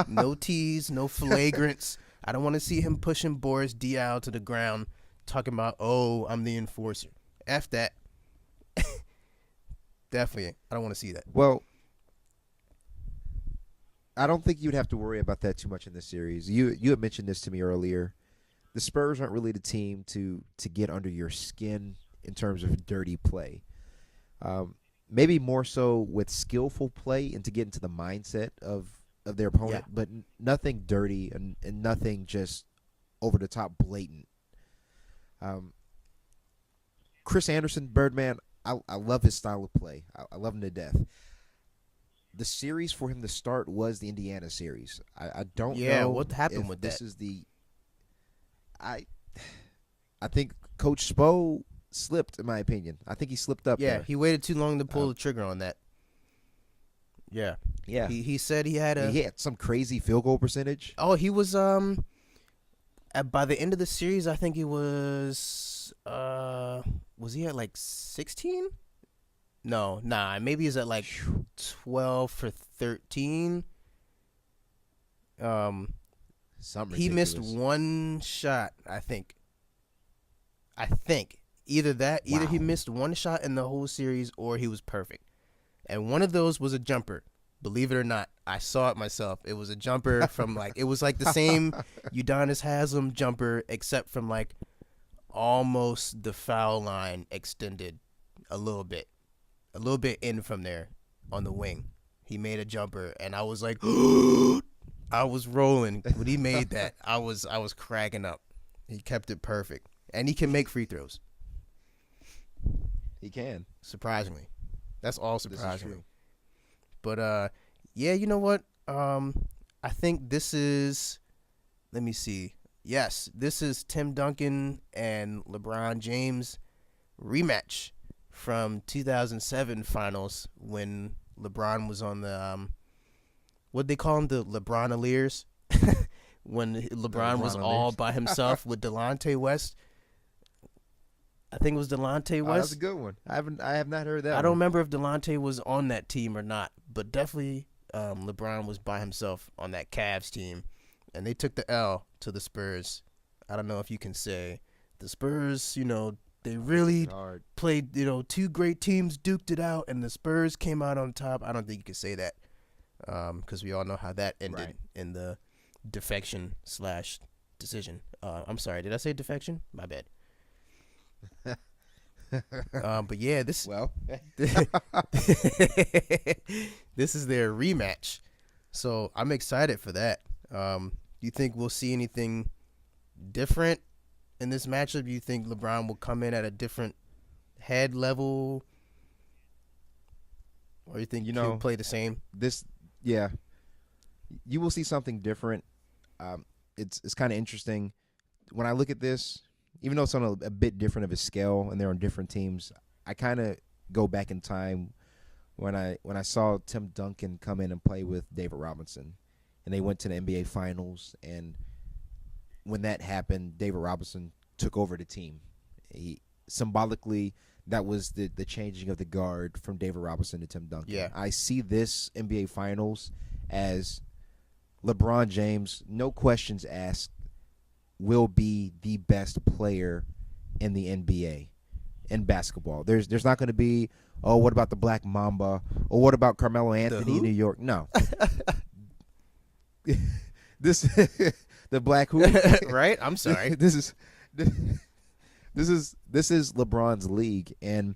No tease, no flagrants. I don't want to see him pushing Boris Diaw to the ground, talking about, oh, I'm the enforcer. F that. Definitely. I don't want to see that. Well, I don't think you'd have to worry about that too much in this series. You had mentioned this to me earlier. The Spurs aren't really the team to get under your skin in terms of dirty play. Maybe more so with skillful play and to get into the mindset of their Yeah. opponent, but nothing dirty and nothing just over the top blatant. Um, Chris Anderson, Birdman, I love his style of play. I love him to death. The series for him to start was the Indiana series. I don't Yeah, know what happened if with this that? is the I I think Coach Spo slipped, in my opinion. I think he slipped up Yeah, there. he waited too long to pull Um, the trigger on that. Yeah. yeah, He said he had a he had some crazy field goal percentage. Oh, he was by the end of the series, I think he was he at like 16? No, nah, maybe he's at like 12 for 13. Um Something he missed ridiculous. one shot, I think. Either he Wow. missed one shot in the whole series or he was perfect. And one of those was a jumper. Believe it or not, I saw it myself. It was a jumper from like it was like the same Udonis Haslam jumper, except from like almost the foul line extended a little bit in from there on the wing. He made a jumper, and I was like, I was rolling when he made that. I was cracking up. He kept it perfect, and he can make free throws. He can. Surprisingly, that's all This is surprisingly. true. But yeah, you know what? I think this is. Let me see. Yes, this is Tim Duncan and LeBron James rematch from 2007 finals when LeBron was on the what they call them, the LeBronaliers, when The LeBron was all LeBron by himself with Delonte West. I think it was Delonte Oh, that's a West. good one. I have not heard that I don't one. remember if Delonte was on that team or not, but definitely LeBron was by himself on that Cavs team, and they took the L to the Spurs. I don't know if you can say the Spurs, they really Hard. played, two great teams duked it out, and the Spurs came out on top. I don't think you can say that because we all know how that ended Right. in the defection slash decision. I'm sorry, did I say defection? My bad. But yeah, this Well, this is their rematch, so I'm excited for that. Do you think we'll see anything different in this matchup? Do you think LeBron will come in at a different head level, or you think you he'll know, play the same? this yeah, you will see something different. It's kind of interesting when I look at this. Even though it's on a bit different of a scale and they're on different teams, I kind of go back in time when I saw Tim Duncan come in and play with David Robinson, and they went to the NBA Finals. And when that happened, David Robinson took over the team. He symbolically that was the changing of the guard from David Robinson to Tim Duncan. Yeah. I see this NBA Finals as LeBron James, no questions asked, will be the best player in the NBA in basketball. There's not going to be, oh, what about the Black Mamba, or what about Carmelo Anthony in who? New York? No. This the Black who? Right? I'm sorry. this is this is LeBron's league, and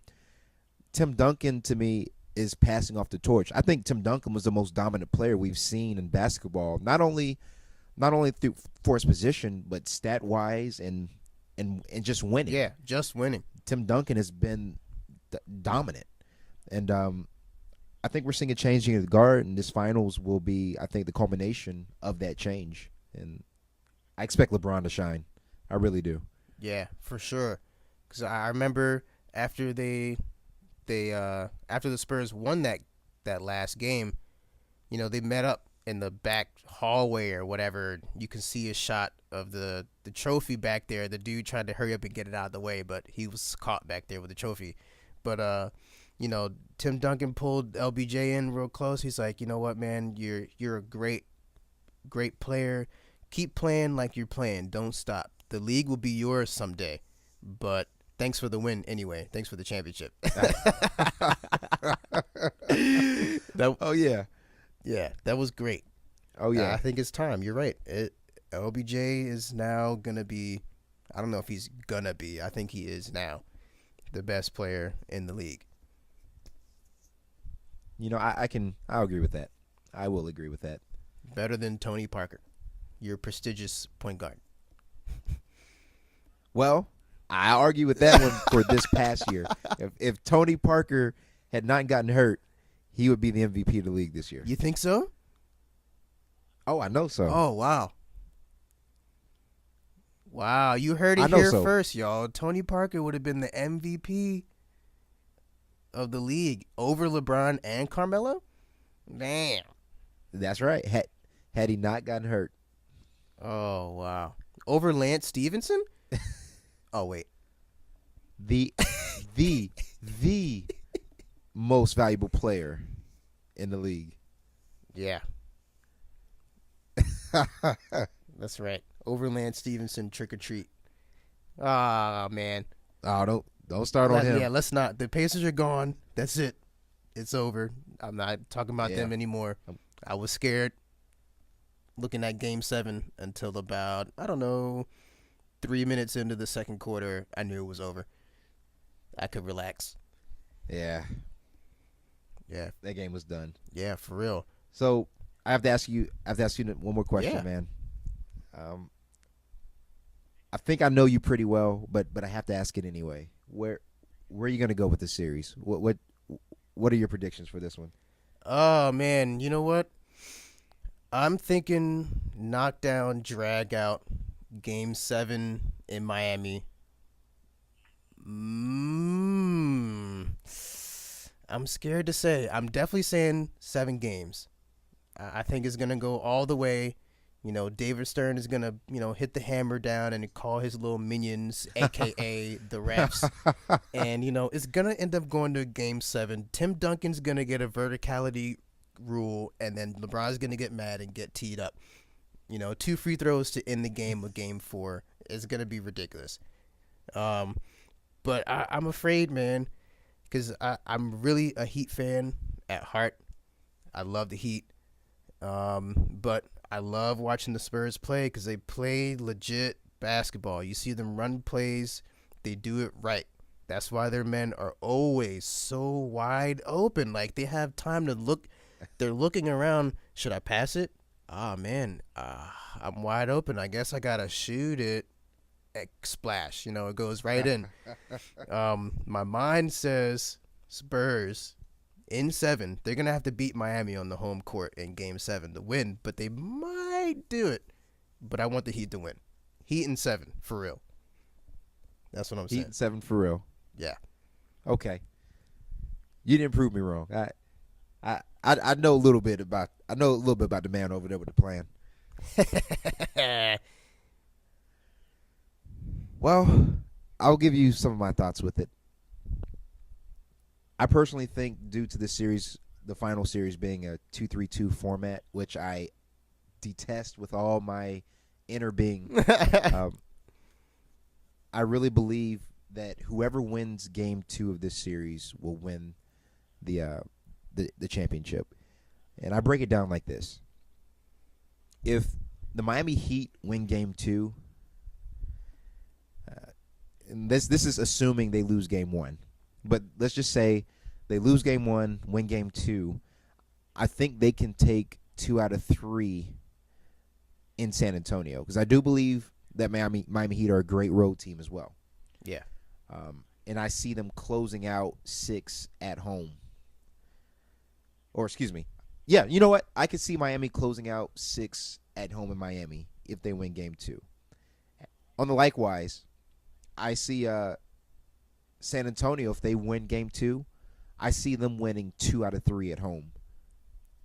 Tim Duncan to me is passing off the torch. I think Tim Duncan was the most dominant player we've seen in basketball. Not only through for his position, but stat wise and just winning. Yeah, just winning. Tim Duncan has been dominant, and I think we're seeing a changing of the guard, and this finals will be, I think, the culmination of that change. And I expect LeBron to shine. I really do. Yeah, for sure. Because I remember after after the Spurs won that last game, they met up in the back hallway or whatever. You can see a shot of the trophy back there. The dude tried to hurry up and get it out of the way, but he was caught back there with the trophy. But Tim Duncan pulled LBJ in real close. He's like, you know what, man, you're a great great player. Keep playing like you're playing. Don't stop. The league will be yours someday. But thanks for the win anyway. Thanks for the championship. Oh yeah. Yeah, that was great. Oh yeah. I think it's time. You're right. LBJ is now going to be, I don't know if he's going to be, I think he is now the best player in the league. I'll agree with that. I will agree with that. Better than Tony Parker, your prestigious point guard. Well, I argue with that one for this past year. If Tony Parker had not gotten hurt, he would be the MVP of the league this year. You think so? Oh, I know so. Oh, wow. Wow, you heard I it know here so. first, y'all. Tony Parker would have been the MVP of the league over LeBron and Carmelo? Damn. That's right. Had he not gotten hurt. Oh, wow. Over Lance Stevenson? Oh, wait. The most valuable player in the league. Yeah. That's right. Over Lance Stevenson, trick or treat. Ah, man. Oh, don't start on him. Yeah, let's not. The Pacers are gone. That's it. It's over. I'm not talking about them anymore. I was scared looking at Game 7 until about, 3 minutes into the second quarter. I knew it was over. I could relax. Yeah. Yeah. That game was done. Yeah, for real. So I have to ask you one more question, man. I think I know you pretty well, but I have to ask it anyway. Where are you going to go with this series? What are your predictions for this one? Oh, man. You know what? I'm thinking knockdown, drag out, Game 7 in Miami. I'm scared to say. I'm definitely saying 7 games. I think it's going to go all the way. David Stern is going to, hit the hammer down and call his little minions, a.k.a. the refs. And, it's going to end up going to Game 7. Tim Duncan's going to get a verticality rule, and then LeBron's going to get mad and get teed up. 2 free throws to end the game of Game 4 is going to be ridiculous. But I'm afraid, man, because I'm really a Heat fan at heart. I love the Heat. But I love watching the Spurs play because they play legit basketball. You see them run plays. They do it right. That's why their men are always so wide open. Like, they have time to look. They're looking around. Should I pass it? Man, I'm wide open. I guess I got to shoot it. Splash. It goes right in. My mind says Spurs in 7. They're going to have to beat Miami on the home court in Game 7 to win, but they might do it. But I want the Heat to win. Heat in 7, for real. That's what I'm saying. Heat in 7 for real. Yeah. Okay. You didn't prove me wrong. I know a little bit about the man over there with the plan. Well, I'll give you some of my thoughts with it. I personally think due to the series, the final series being a 2-3-2 format, which I detest with all my inner being, I really believe that whoever wins Game 2 of this series will win the championship. And I break it down like this. If the Miami Heat win Game 2, and this is assuming they lose Game 1, but let's just say they lose Game 1, win Game 2, I think they can take 2 out of 3 in San Antonio, because I do believe that Miami Heat are a great road team as well. Yeah. And I see them closing out 6 at home. Or excuse me. Yeah, you know what? I could see Miami closing out 6 at home in Miami if they win Game 2. On the likewise, I see San Antonio, if they win Game 2, I see them winning 2 out of 3 at home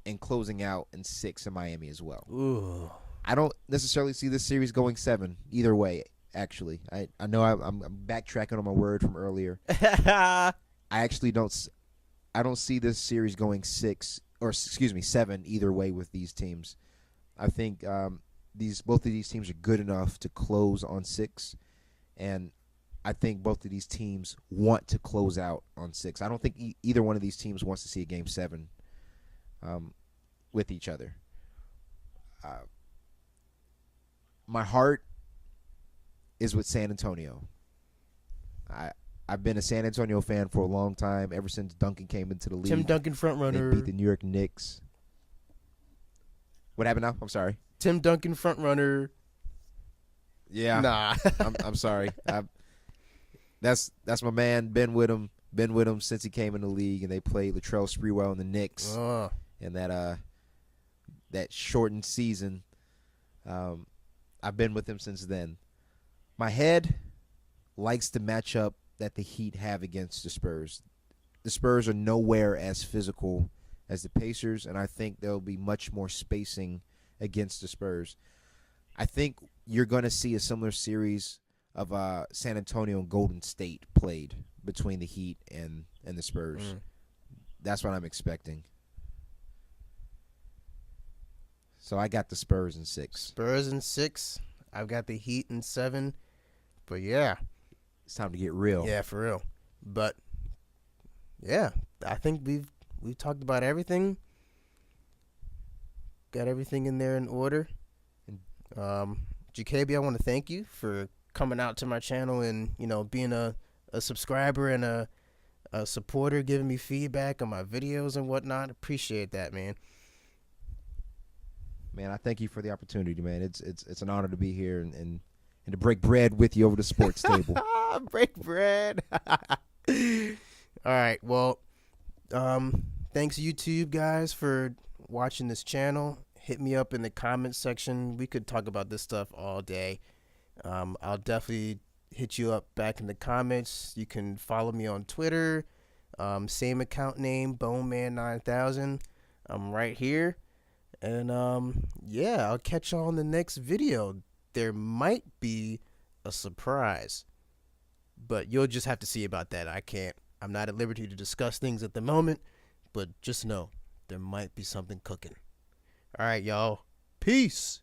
and closing out in 6 in Miami as well. Ooh. I don't necessarily see this series going 7 either way, actually. I know I'm backtracking on my word from earlier. I actually don't see this series going 7 either way with these teams. I think both of these teams are good enough to close on 6, and I think both of these teams want to close out on 6. I don't think either one of these teams wants to see a Game 7 with each other. My heart is with San Antonio. I've been a San Antonio fan for a long time, ever since Duncan came into the league. Tim Duncan front runner. They beat the New York Knicks. What happened now? I'm sorry. Tim Duncan front runner. Yeah. Nah. I'm sorry. That's my man. Been with him since he came in the league, and they played Latrell Sprewell and the Knicks, and that shortened season. I've been with him since then. My head likes the matchup that the Heat have against the Spurs. The Spurs are nowhere as physical as the Pacers, and I think there'll be much more spacing against the Spurs. I think you're going to see a similar series of San Antonio and Golden State played between the Heat and the Spurs. That's what I'm expecting. So I got the Spurs in 6. Spurs in 6. I've got the Heat in 7. But yeah. It's time to get real. Yeah, for real. But yeah, I think we've talked about everything. Got everything in there in order. Jukabiea, I want to thank you for coming out to my channel and, being a subscriber and a supporter, giving me feedback on my videos and whatnot. Appreciate that, man. Man, I thank you for the opportunity, man. It's an honor to be here and to break bread with you over the sports table. Break bread. All right. Well, thanks YouTube guys for watching this channel. Hit me up in the comments section. We could talk about this stuff all day. I'll definitely hit you up back in the comments. You can follow me on Twitter. Same account name, Boneman9000. I'm right here. And yeah, I'll catch y'all on the next video. There might be a surprise, but you'll just have to see about that. I'm not at liberty to discuss things at the moment, but just know there might be something cooking. All right, y'all. Peace.